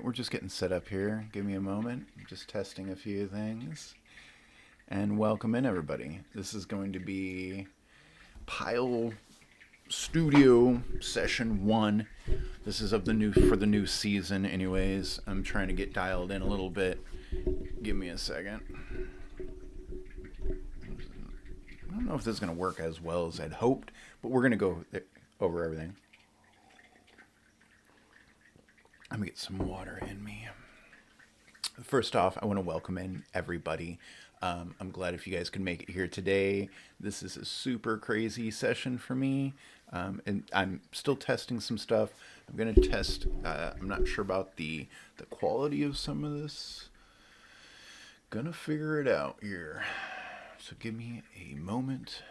we're just getting set up here. Give me a moment. I'm just testing a few things. And welcome in, everybody. This is going to be Pyle Studio Session 1. This is of the new season anyways. I'm trying to get dialed in a little bit. Give me a second. I don't know if this is going to work as well as I'd hoped, but we're going to go over everything. I'm going to get some water in me. First off, I want to welcome in everybody. I'm glad if you guys could make it here today. This is a super crazy session for me, and I'm still testing some stuff. I'm going to test, I'm not sure about the quality of some of this. Gonna figure it out here. So give me a moment.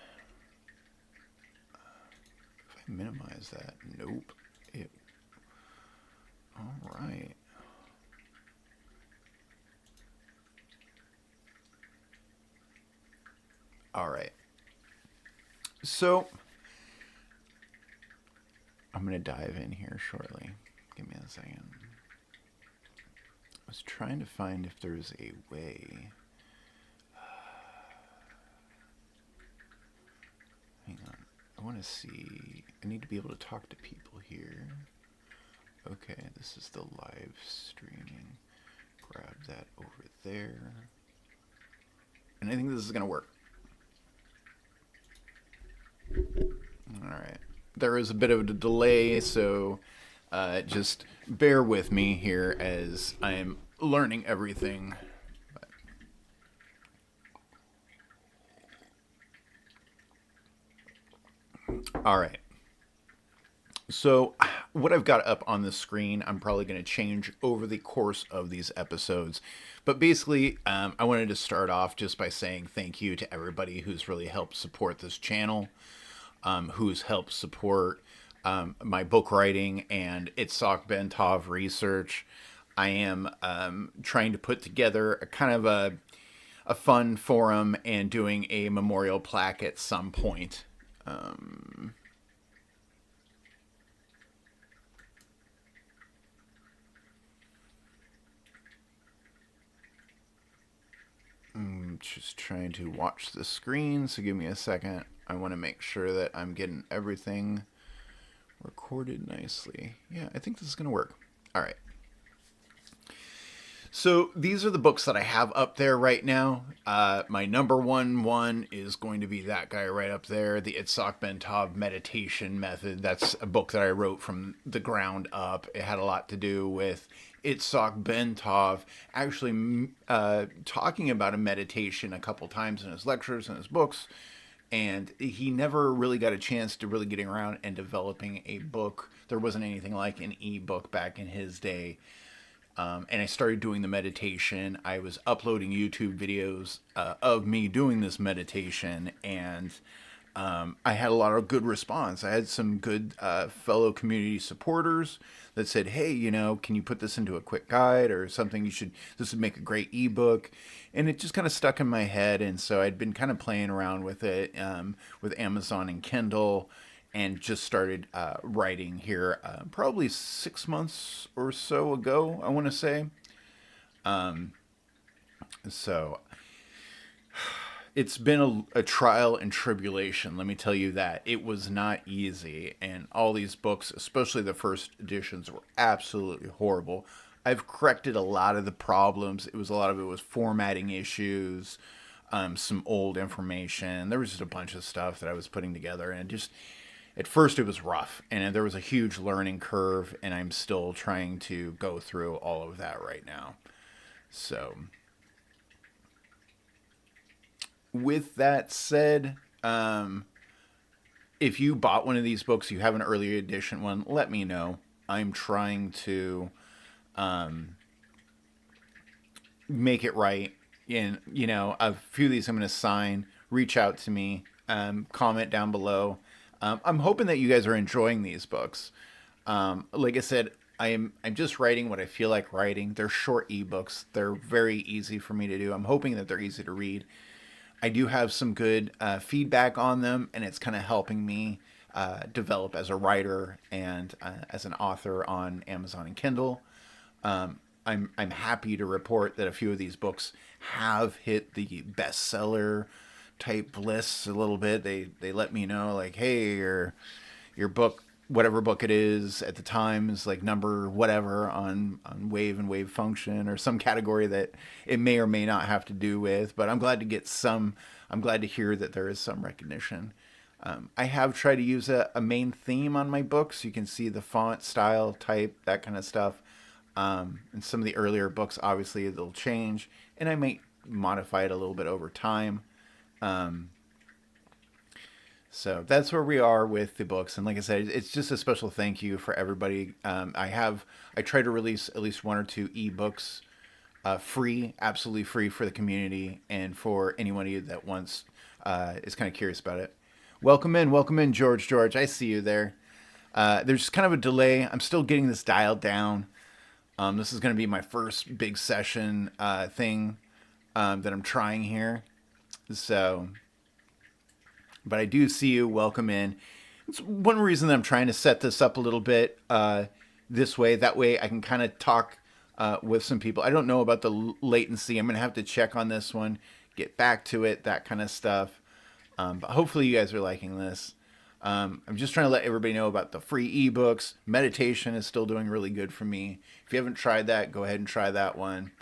If I minimize that, nope. All right. All right. So I'm going to dive in here shortly. Give me a second. I was trying to find if there's a way. Hang on. I want to see. I need to be able to talk to people here. Okay, this is the live streaming. Grab that over there. And I think this is going to work. Alright. There is a bit of a delay, so just bear with me here as I am learning everything. Alright. So what I've got up on the screen, I'm probably going to change over the course of these episodes. But basically, I wanted to start off just by saying thank you to everybody who's really helped support this channel, who's helped support my book writing and Itzhak Bentov research. I am trying to put together a kind of a fun forum and doing a memorial plaque at some point. I'm just trying to watch the screen, so give me a second. I want to make sure that I'm getting everything recorded nicely. Yeah, I think this is going to work. All right. So these are the books that I have up there right now. My number one is going to be that guy right up there, the Itzhak Bentov Meditation Method. That's a book that I wrote from the ground up. It had a lot to do with Itzhak Bentov actually talking about a meditation a couple times in his lectures and his books. And he never really got a chance to really getting around and developing a book. There wasn't anything like an e-book back in his day. And I started doing the meditation. I was uploading YouTube videos of me doing this meditation, and I had a lot of good response. I had some good fellow community supporters that said, hey, you know, can you put this into a quick guide or something? This would make a great ebook. And it just kind of stuck in my head. And so I'd been kind of playing around with it with Amazon and Kindle, and just started writing here probably 6 months or so ago, I want to say. So it's been a trial and tribulation, let me tell you that. It was not easy, and all these books, especially the first editions, were absolutely horrible. I've corrected a lot of the problems. A lot of it was formatting issues, some old information. There was just a bunch of stuff that I was putting together, and at first it was rough, and there was a huge learning curve, and I'm still trying to go through all of that right now. So with that said, if you bought one of these books, you have an early edition one, let me know. I'm trying to make it right. And, you know, a few of these I'm going to sign. Reach out to me. Comment down below. I'm hoping that you guys are enjoying these books. Like I said, I'm just writing what I feel like writing. They're short ebooks. They're very easy for me to do. I'm hoping that they're easy to read. I do have some good feedback on them, and it's kind of helping me develop as a writer and as an author on Amazon and Kindle. I'm happy to report that a few of these books have hit the bestseller type lists a little bit. They let me know like, hey, your book, whatever book it is at the time, is like number whatever on Wave and Wave Function or some category that it may or may not have to do with. But I'm glad to get some. I'm glad to hear that there is some recognition. I have tried to use a main theme on my books. You can see the font, style, type, that kind of stuff. And some of the earlier books, obviously, they'll change, and I might modify it a little bit over time. So that's where we are with the books. And like I said, it's just a special thank you for everybody. I try to release at least one or two ebooks free, absolutely free for the community and for anybody that wants, is kind of curious about it. Welcome in, George. I see you there. There's kind of a delay. I'm still getting this dialed down. This is going to be my first big session thing that I'm trying here. So, but I do see you. Welcome in. It's one reason that I'm trying to set this up a little bit this way. That way I can kind of talk with some people. I don't know about the latency. I'm going to have to check on this one, get back to it, that kind of stuff. But hopefully you guys are liking this. I'm just trying to let everybody know about the free ebooks. Meditation is still doing really good for me. If you haven't tried that, go ahead and try that one.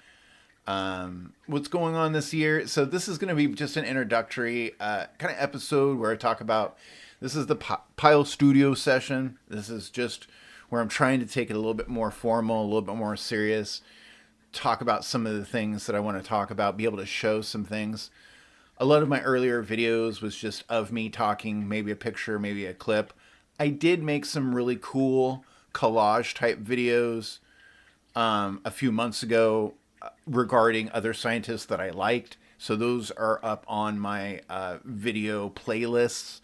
What's going on this year? So this is going to be just an introductory kind of episode where I talk about, this is the Pyle Studio session. This is just where I'm trying to take it a little bit more formal, a little bit more serious, talk about some of the things that I want to talk about, be able to show some things. A lot of my earlier videos was just of me talking, maybe a picture, maybe a clip. I did make some really cool collage type videos a few months ago regarding other scientists that I liked. So those are up on my video playlists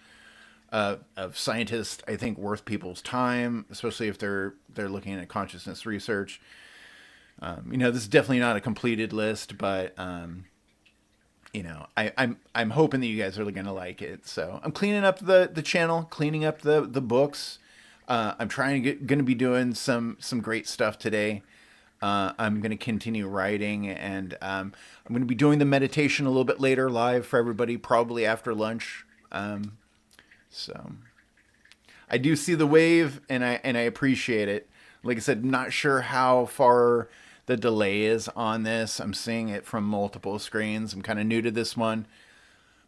of scientists I think worth people's time, especially if they're looking at consciousness research. This is definitely not a completed list, but I'm hoping that you guys are going to like it. So I'm cleaning up the channel, cleaning up the books. I'm going to be doing some great stuff today. I'm going to continue writing, and I'm going to be doing the meditation a little bit later live for everybody, probably after lunch. So I do see the wave, and I appreciate it. Like I said, not sure how far the delay is on this. I'm seeing it from multiple screens. I'm kind of new to this one.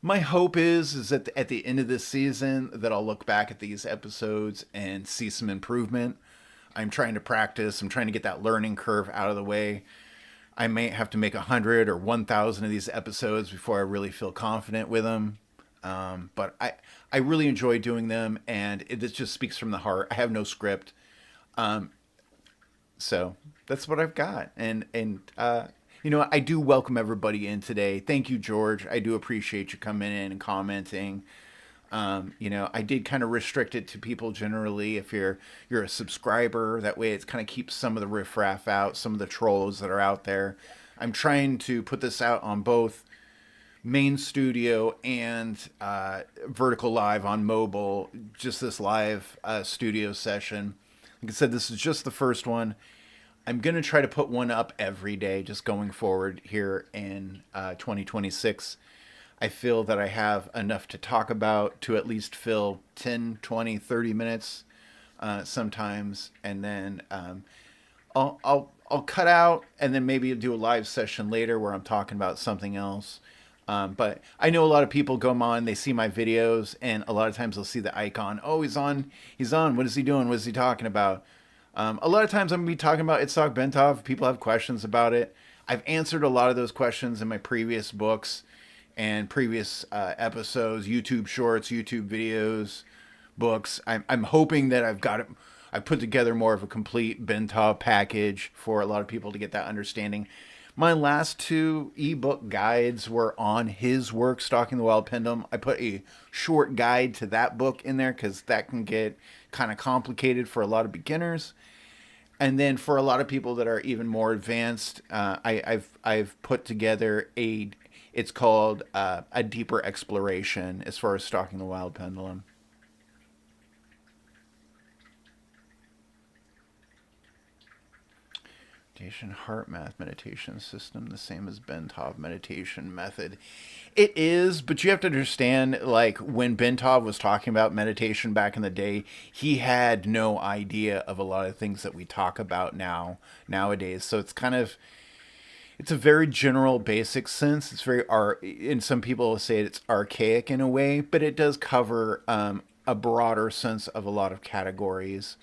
My hope is that at the end of this season that I'll look back at these episodes and see some improvement. I'm trying to practice. I'm trying to get that learning curve out of the way. I may have to make 100 or 1,000 of these episodes before I really feel confident with them. But I really enjoy doing them, and this just speaks from the heart. I have no script. So that's what I've got. And I do welcome everybody in today. Thank you, George. I do appreciate you coming in and commenting. I did kind of restrict it to people generally. If you're a subscriber, that way it kind of keeps some of the riffraff out, some of the trolls that are out there. I'm trying to put this out on both main studio and vertical live on mobile, just this live studio session. Like I said, this is just the first one. I'm going to try to put one up every day just going forward here in 2026. I feel that I have enough to talk about to at least fill 10, 20, 30 minutes sometimes. And then I'll cut out and then maybe do a live session later where I'm talking about something else. But I know a lot of people go on, they see my videos, and a lot of times they'll see the icon. Oh, he's on. What is he doing? What is he talking about? A lot of times I'm going to be talking about Itzhak Bentov. People have questions about it. I've answered a lot of those questions in my previous books and previous episodes, YouTube shorts, YouTube videos, books. I'm hoping that I've put together more of a complete Bentov package for a lot of people to get that understanding. My last two ebook guides were on his work, Stalking the Wild Pendulum. I put a short guide to that book in there because that can get kind of complicated for a lot of beginners. And then for a lot of people that are even more advanced, I've put together it's called a deeper exploration as far as Stalking the Wild Pendulum. Meditation, heart math meditation system, the same as Bentov meditation method. It is, but you have to understand, like, when Bentov was talking about meditation back in the day, he had no idea of a lot of things that we talk about nowadays. So it's a very general, basic sense. It's very and some people say it's archaic in a way, but it does cover a broader sense of a lot of categories.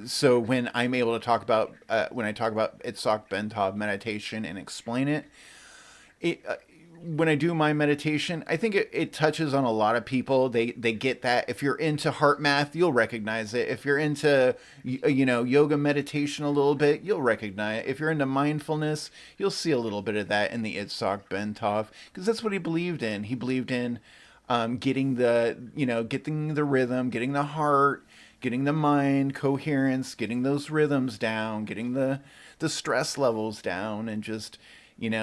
So when I'm able to talk about when I talk about Itzhak Bentov meditation and explain it, when I do my meditation, I think it touches on a lot of people. They get that. If you're into heart math, you'll recognize it. If you're into yoga meditation a little bit, you'll recognize it. If you're into mindfulness, you'll see a little bit of that in the Itzhak Bentov, because that's what he believed in. He believed in getting the rhythm, getting the heart, getting the mind coherence, getting those rhythms down, getting the stress levels down, and just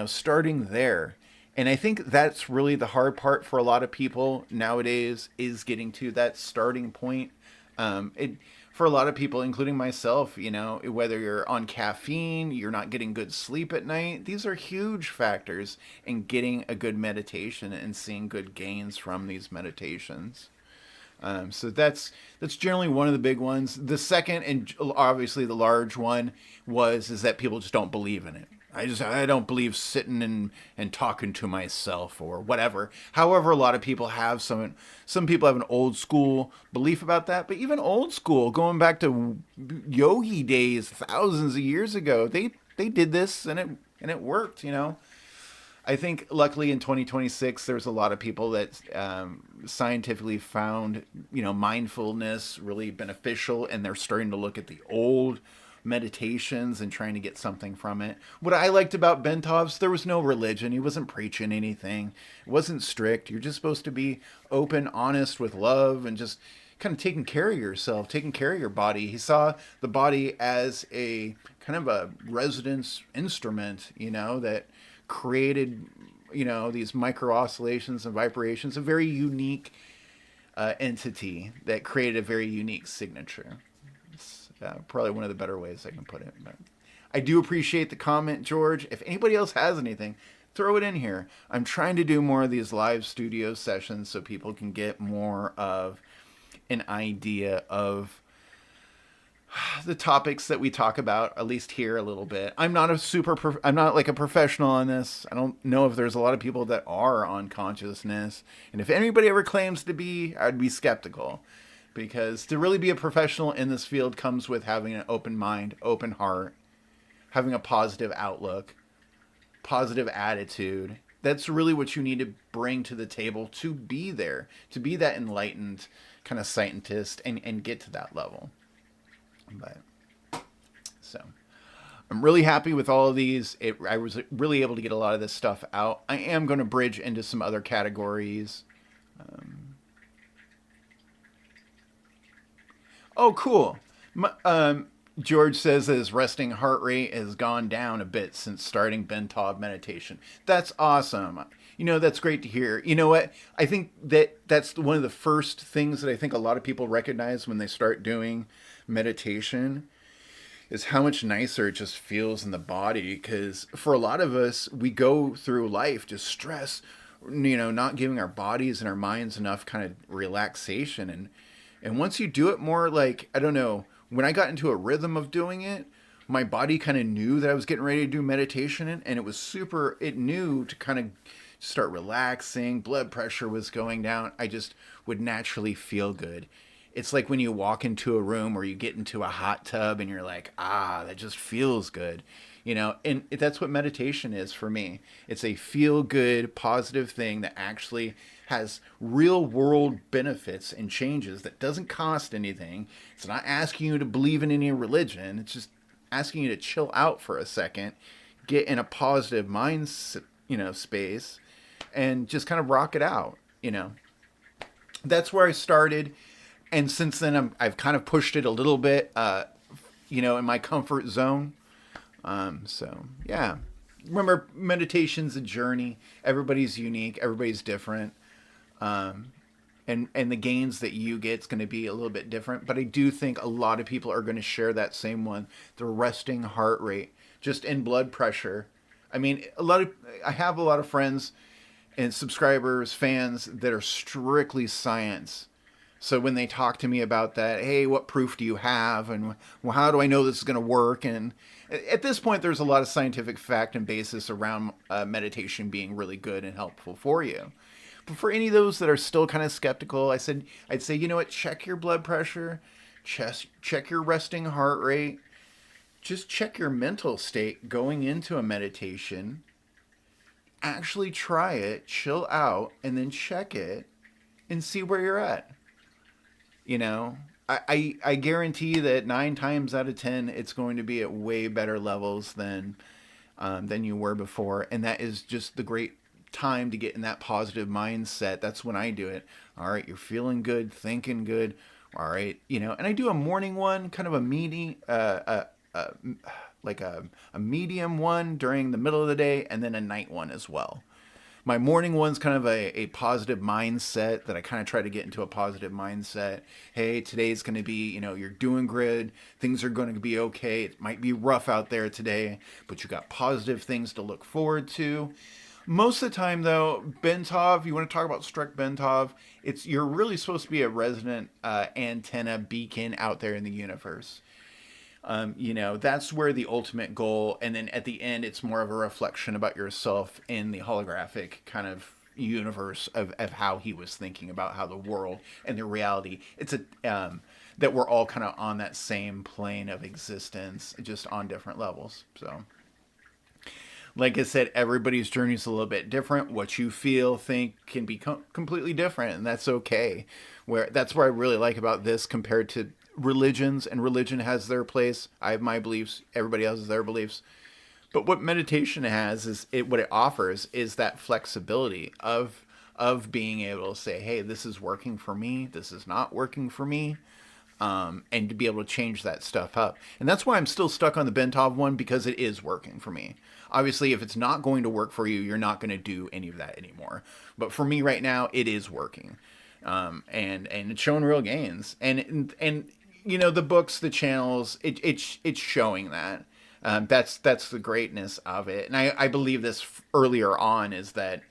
starting there. And I think that's really the hard part for a lot of people nowadays, is getting to that starting point. For a lot of people, including myself, whether you're on caffeine, you're not getting good sleep at night, these are huge factors in getting a good meditation and seeing good gains from these meditations. So that's generally one of the big ones. The second, and obviously the large one, is that people just don't believe in it. I don't believe sitting and talking to myself or whatever. However, a lot of people have some people have an old school belief about that. But even old school, going back to yogi days, thousands of years ago, they did this and it worked. I think luckily in 2026, there's a lot of people that scientifically found mindfulness really beneficial, and they're starting to look at the old meditations and trying to get something from it. What I liked about Bentov's, there was no religion. He wasn't preaching anything. It wasn't strict. You're just supposed to be open, honest, with love, and just kind of taking care of yourself, taking care of your body. He saw the body as a kind of a resonance instrument, that created, these micro oscillations and vibrations, a very unique entity that created a very unique signature. Probably one of the better ways I can put it. But I do appreciate the comment, George. If anybody else has anything, throw it in here. I'm trying to do more of these live studio sessions so people can get more of an idea of the topics that we talk about, at least here a little bit. I'm not like a professional on this. I don't know if there's a lot of people that are on consciousness. And if anybody ever claims to be, I'd be skeptical. Because to really be a professional in this field comes with having an open mind, open heart, having a positive outlook, positive attitude. That's really what you need to bring to the table to be there, to be that enlightened kind of scientist and get to that level. But so I'm really happy with all of these. I was really able to get a lot of this stuff out. I am going to bridge into some other categories. Oh, cool. George says that his resting heart rate has gone down a bit since starting Bentov meditation. That's awesome. That's great to hear. You know what? I think that's one of the first things that I think a lot of people recognize when they start doing meditation, is how much nicer it just feels in the body. Because for a lot of us, we go through life just stress, not giving our bodies and our minds enough kind of relaxation. And once you do it more, like, I don't know, when I got into a rhythm of doing it, my body kind of knew that I was getting ready to do meditation, and it knew to kind of start relaxing. Blood pressure was going down. I just would naturally feel good. It's like when you walk into a room or you get into a hot tub and you're like, that just feels good. And that's what meditation is for me. It's a feel good, positive thing that actually has real world benefits and changes, that doesn't cost anything. It's not asking you to believe in any religion. It's just asking you to chill out for a second, get in a positive mind, space, and just kind of rock it out. That's where I started. And since then, I've kind of pushed it a little bit, in my comfort zone. So yeah, remember, meditation's a journey. Everybody's unique. Everybody's different. And the gains that you get is going to be a little bit different. But I do think a lot of people are going to share that same one, the resting heart rate. just in blood pressure. I mean, I have a lot of friends and subscribers, fans that are strictly science. So when they talk to me about that, hey, what proof do you have? And well, how do I know this is going to work? And at this point, there's a lot of scientific fact and basis around meditation being really good and helpful for you. But for any of those that are still kind of skeptical, I'd say, you know what? Check your blood pressure, check your resting heart rate, just check your mental state going into a meditation. Actually try it, chill out, and then check it and see where you're at. You know, I guarantee that 9 times out of 10, it's going to be at way better levels than you were before, and that is just the great time to get in that positive mindset. That's when I do it. All right, you're feeling good, thinking good. All right, and I do a morning one, kind of a like a medium one during the middle of the day, and then a night one as well. My morning one's kind of a positive mindset that I kind of try to get into a positive mindset. Hey, today's going to be, you're doing good. Things are going to be okay. It might be rough out there today, but you got positive things to look forward to. Most of the time, though, Bentov, you want to talk about Itzhak Bentov, you're really supposed to be a resident antenna beacon out there in the universe. That's where the ultimate goal, and then at the end, it's more of a reflection about yourself in the holographic kind of universe of how he was thinking about how the world and the reality. It's that we're all kind of on that same plane of existence, just on different levels. So, like I said, everybody's journey is a little bit different. What you feel, think can be completely different, and that's okay. That's what I really like about this compared to religions, and religion has their place. I have my beliefs. Everybody else has their beliefs. But what meditation has what it offers is that flexibility of being able to say, hey, this is working for me. This is not working for me. And to be able to change that stuff up. And that's why I'm still stuck on the Bentov one, because it is working for me. Obviously, if it's not going to work for you, you're not going to do any of that anymore. But for me right now, it is working. And it's showing real gains. And the books, the channels, it's showing that. That's the greatness of it. And I believe this earlier on is that,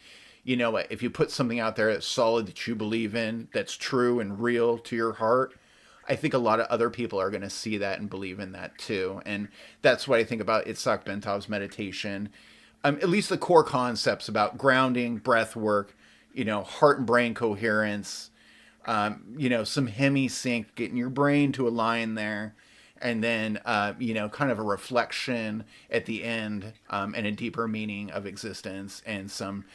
if you put something out there that's solid, that you believe in, that's true and real to your heart, I think a lot of other people are going to see that and believe in that too. And that's what I think about Itzhak Bentov's meditation. At least the core concepts about grounding, breath work, heart and brain coherence, some hemi-sync, getting your brain to align there. And then, kind of a reflection at the end, and a deeper meaning of existence and some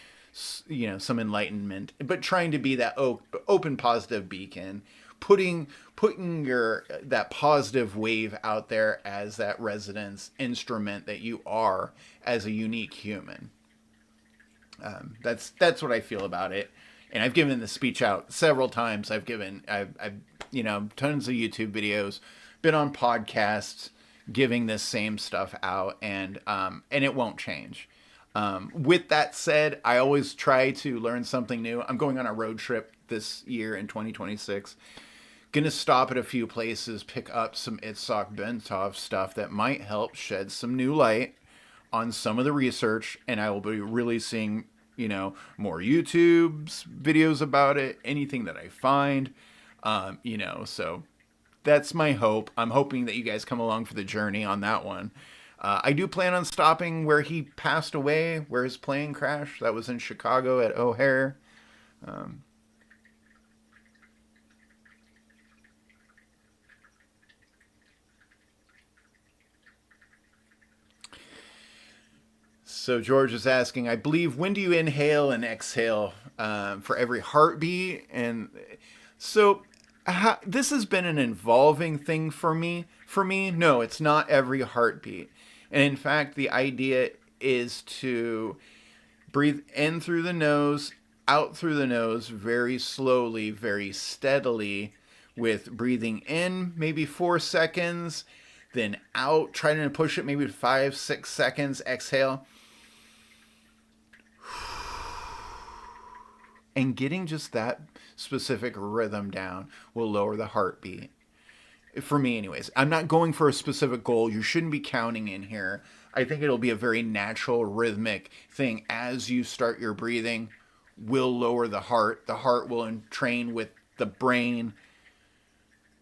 enlightenment, but trying to be that open, positive beacon, putting that positive wave out there as that resonance instrument that you are as a unique human. That's what I feel about it. And I've given the speech out several times. I've tons of YouTube videos, been on podcasts, giving this same stuff out, and it won't change. With that said, I always try to learn something new. I'm going on a road trip this year in 2026. Gonna stop at a few places, pick up some Itzhak Bentov stuff that might help shed some new light on some of the research, and I will be releasing, more YouTube's videos about it, anything that I find, so that's my hope. I'm hoping that you guys come along for the journey on that one. I do plan on stopping where he passed away, where his plane crashed. That was in Chicago at O'Hare. So George is asking, I believe, when do you inhale and exhale for every heartbeat? And so this has been an evolving thing for me. For me, no, it's not every heartbeat. And in fact, the idea is to breathe in through the nose, out through the nose, very slowly, very steadily, with breathing in maybe 4 seconds, then out, trying to push it maybe 5, 6 seconds, exhale. And getting just that specific rhythm down will lower the heartbeat. For me anyways. I'm not going for a specific goal. You shouldn't be counting in here. I think it'll be a very natural, rhythmic thing. As you start your breathing, will lower the heart. The heart will entrain with the brain.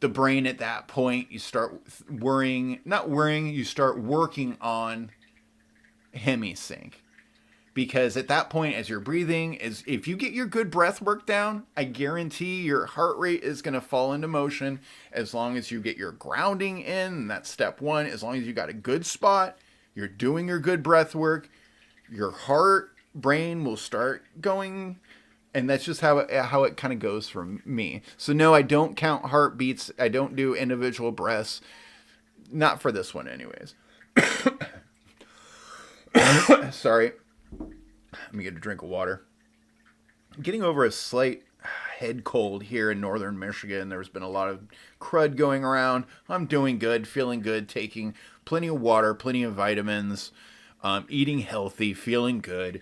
The brain at that point, you start you start working on hemisync. Because at that point, as you're breathing, if you get your good breath work down, I guarantee your heart rate is going to fall into motion. As long as you get your grounding in, that's step one. As long as you got a good spot, you're doing your good breath work, your heart, brain will start going. And that's just how it kind of goes for me. So no, I don't count heartbeats. I don't do individual breaths. Not for this one anyways. Sorry. Let me get a drink of water. I'm getting over a slight head cold here in northern Michigan. There's been a lot of crud going around. I'm doing good, feeling good, taking plenty of water, plenty of vitamins, eating healthy, feeling good.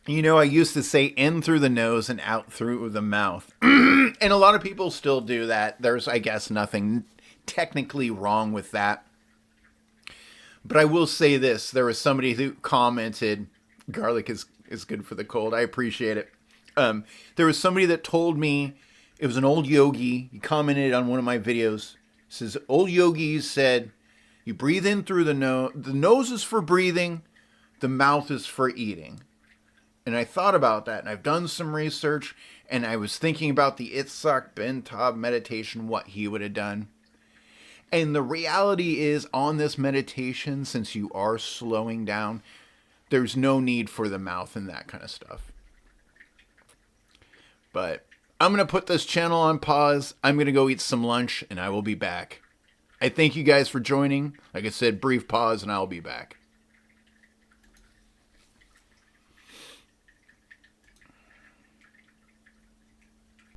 You know, I used to say in through the nose and out through the mouth. And a lot of people still do that. There's, I guess, nothing technically wrong with that. But I will say this. There was somebody who commented, garlic is good for the cold. I appreciate it. There was somebody that told me, it was an old yogi. He commented on one of my videos. He says, old yogis said, you breathe in through the nose. The nose is for breathing. The mouth is for eating. And I thought about that, and I've done some research, and I was thinking about the Itzhak Bentov meditation, what he would have done. And the reality is, on this meditation, since you are slowing down, there's no need for the mouth and that kind of stuff. But I'm going to put this channel on pause. I'm going to go eat some lunch, and I will be back. I thank you guys for joining. Like I said, brief pause, and I'll be back.